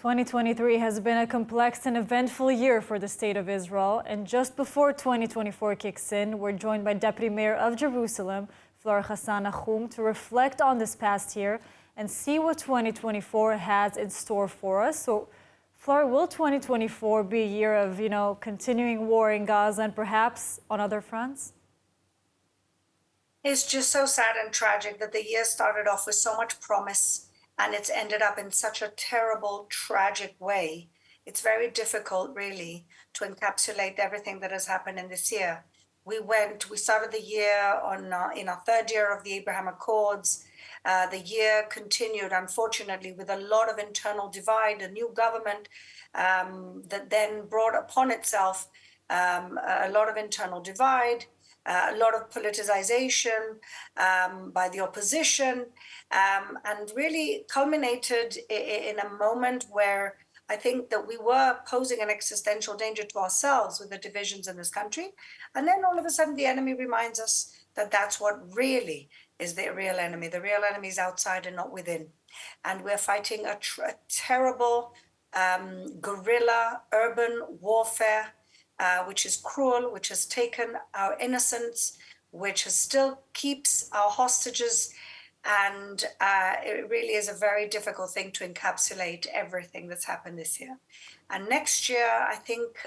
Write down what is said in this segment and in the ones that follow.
2023 has been a complex and eventful year for the State of Israel. And just before 2024 kicks in, we're joined by Deputy Mayor of Jerusalem, Fleur Hassan Nahoum, to reflect on this past year and see what 2024 has in store for us. So, Fleur, will 2024 be a year of, continuing war in Gaza and perhaps on other fronts? It's just so sad and tragic that the year started off with so much promise and it's ended up in such a terrible, tragic way. It's very difficult, really, to encapsulate everything that has happened in this year. We started the year in our third year of the Abraham Accords. The year continued, unfortunately, with a lot of internal divide, a new government that then brought upon itself a lot of internal divide, a lot of politicization by the opposition, and really culminated in a moment where I think that we were posing an existential danger to ourselves with the divisions in this country. And then all of a sudden, the enemy reminds us that that's what really is the real enemy. The real enemy is outside and not within. And we're fighting a terrible guerrilla urban warfare, which is cruel, which has taken our innocence, which still keeps our hostages. And it really is a very difficult thing to encapsulate everything that's happened this year. And next year, I think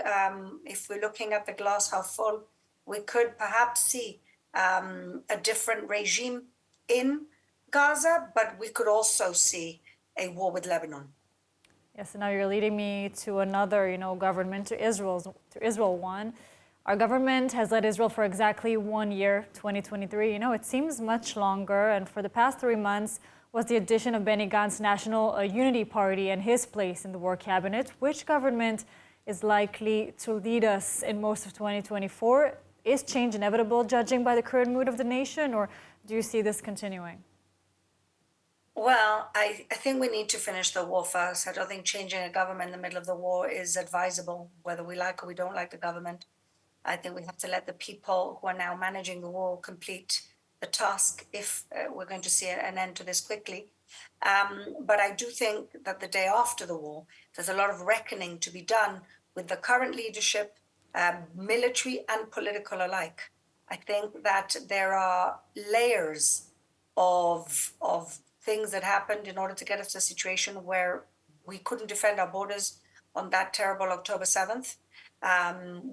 if we're looking at the glass half full, we could perhaps see a different regime in Gaza, but we could also see a war with Lebanon. Yes, and now you're leading me to another, government, to Israel one. Our government has led Israel for exactly 1 year, 2023. It seems much longer, and for the past 3 months was the addition of Benny Gantz's National Unity Party and his place in the war cabinet. Which government is likely to lead us in most of 2024? Is change inevitable, judging by the current mood of the nation, or do you see this continuing? Well, I think we need to finish the war first. I don't think changing a government in the middle of the war is advisable, whether we like or we don't like the government. I think we have to let the people who are now managing the war complete the task if we're going to see an end to this quickly. But I do think that the day after the war, there's a lot of reckoning to be done with the current leadership, military and political alike. I think that there are layers of things that happened in order to get us to a situation where we couldn't defend our borders on that terrible October 7th.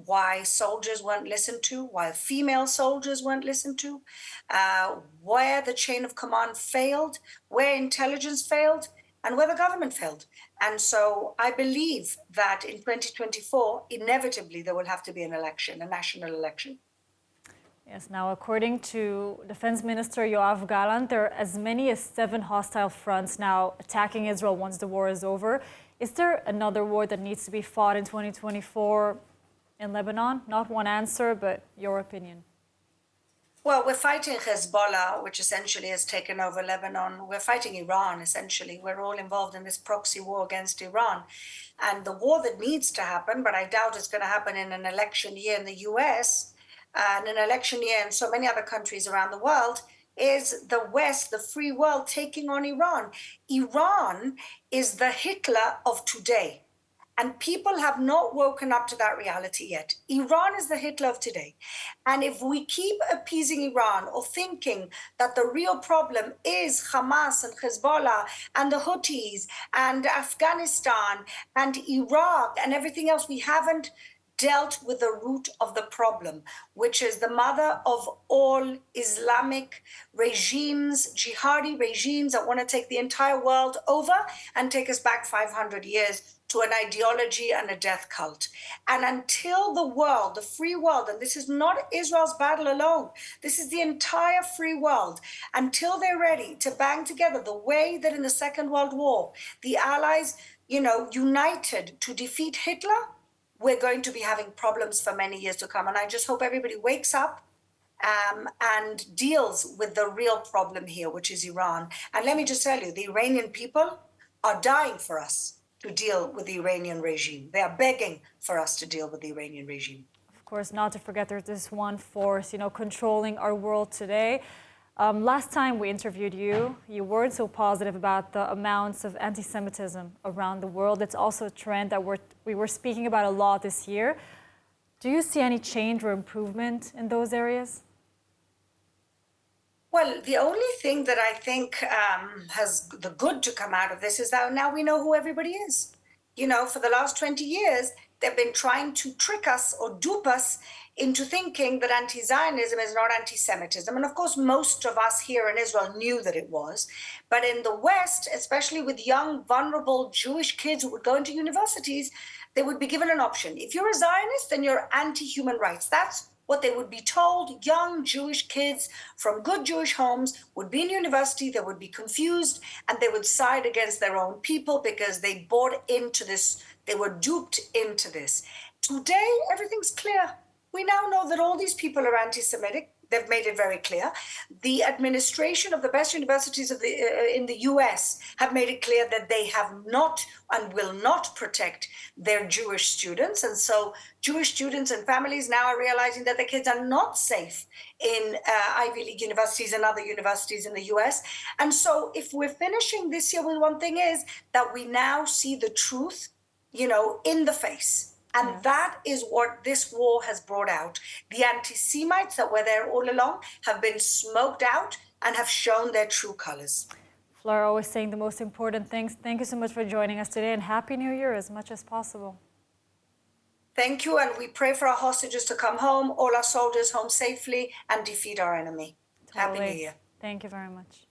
Why soldiers weren't listened to, why female soldiers weren't listened to, where the chain of command failed, where intelligence failed, and where the government failed. And so I believe that in 2024, inevitably, there will have to be an election, a national election. Yes, now according to Defense Minister Yoav Gallant, there are as many as 7 hostile fronts now attacking Israel once the war is over. Is there another war that needs to be fought in 2024 in Lebanon? Not one answer, but your opinion. Well, we're fighting Hezbollah, which essentially has taken over Lebanon. We're fighting Iran, essentially. We're all involved in this proxy war against Iran. And the war that needs to happen, but I doubt it's going to happen in an election year in the US, and an election year in so many other countries around the world, is the West, the free world, taking on Iran. Iran is the Hitler of today. And people have not woken up to that reality yet. Iran is the Hitler of today. And if we keep appeasing Iran or thinking that the real problem is Hamas and Hezbollah and the Houthis and Afghanistan and Iraq and everything else, we haven't dealt with the root of the problem, which is the mother of all Islamic regimes, jihadi regimes that want to take the entire world over and take us back 500 years to an ideology and a death cult. And until the world, the free world, and this is not Israel's battle alone, this is the entire free world, until they're ready to bang together the way that in the Second World War, the Allies, united to defeat Hitler, we're going to be having problems for many years to come. And I just hope everybody wakes up and deals with the real problem here, which is Iran. And let me just tell you, the Iranian people are dying for us to deal with the Iranian regime. They are begging for us to deal with the Iranian regime. Of course, not to forget there's this one force, controlling our world today. Last time we interviewed you, you weren't so positive about the amounts of anti-Semitism around the world. It's also a trend that we were speaking about a lot this year. Do you see any change or improvement in those areas? Well, the only thing that I think has the good to come out of this is that now we know who everybody is. You know, for the last 20 years, they've been trying to trick us or dupe us into thinking that anti-Zionism is not anti-Semitism. And of course, most of us here in Israel knew that it was. But in the West, especially with young, vulnerable Jewish kids who would go into universities, they would be given an option. If you're a Zionist, then you're anti-human rights. That's what they would be told. Young Jewish kids from good Jewish homes would be in university, they would be confused, and they would side against their own people because they bought into this, they were duped into this. Today, everything's clear. We now know that all these people are anti-Semitic. They've made it very clear. The administration of the best universities of in the US have made it clear that they have not and will not protect their Jewish students. And so Jewish students and families now are realizing that their kids are not safe in Ivy League universities and other universities in the US. And so if we're finishing this year with one thing is that we now see the truth, you know, in the face. And Yes. that is what this war has brought out. The anti-Semites that were there all along have been smoked out and have shown their true colors. Fleur, always saying the most important things. Thank you so much for joining us today, and Happy New Year as much as possible. Thank you, and we pray for our hostages to come home, all our soldiers home safely, and defeat our enemy. Totally. Happy New Year. Thank you very much.